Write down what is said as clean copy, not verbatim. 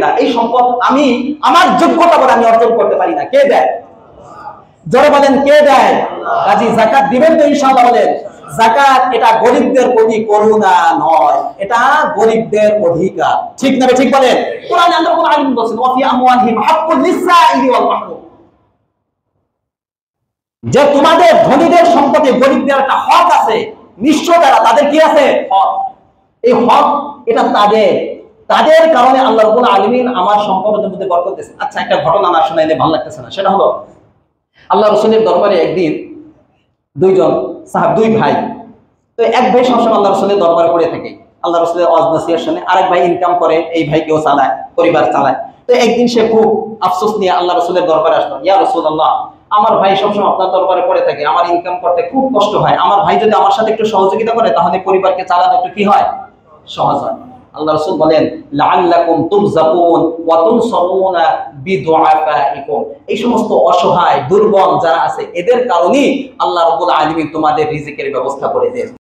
কিনা, এই সম্পদ আমি আমার যোগ্যতা বলে আমি অর্জন করতে পারি না। কে দেয়? জোরে বলেন কে দেয়? কাজী যাকাত দিবেন তো ইনশাআল্লাহ বলেন। যাকাত এটা গরিবদের প্রতি করুণা নয়, এটা গরিবদের অধিকার। ঠিক না? ঠিক বলেন। কোরআনে আল্লাহ রাব্বুল আলামিন বলেছেন ওয়া ফি আমওয়ালিহিম হাক্কুল লিসাইলি ওয়াল মাহরুম, যে তোমাদের ধনীদের সম্পদে গরিবদের একটা হক আছে, নিশ্চয় তাদের কি আছে? হক। এই হক এটা তাদের কারণে আল্লাহ রাব্বুল আলামিন আমার সম্পদের মধ্যে বরকত দিয়েছেন। আচ্ছা, একটা ঘটনা না শোনাইলে ভালো লাগতেছে না। সেটা হলো আল্লাহ রাসূলের দরবারে একদিন দুই ভাই, তো এক ভাই সবসময় আল্লাহ রাসূলের দরবারে পড়ে থাকে, আল্লাহ রাসূলের ওয়াজ নসিহত শুনে। আরেক ভাই ইনকাম করে, এই ভাইকেও চালায়, পরিবার চালায়। তো একদিন সে খুব আফসোস নিয়ে আল্লাহ রাসূলের দরবারে আসলো, ইয়া রাসূলুল্লাহ, আমার ভাই সবসময় আপনার দরবারে পড়ে থাকে, আমার ইনকাম করতে খুব কষ্ট হয়, আমার ভাই যদি আমার সাথে একটু সহযোগিতা করে তাহলে পরিবারকে চালানো একটু কি হয়? সহজ হয়। আল্লাহ রাসূল বলেন লাআল্লাকুম তুরযাকুন ওয়া তুনসারুনা বিদুআফাইকুম, এই সমস্ত অসহায় দুর্বল যারা আছে এদের কারণেই আল্লাহ রাব্বুল আলামিন তোমাদের রিজিকের ব্যবস্থা করে দেন।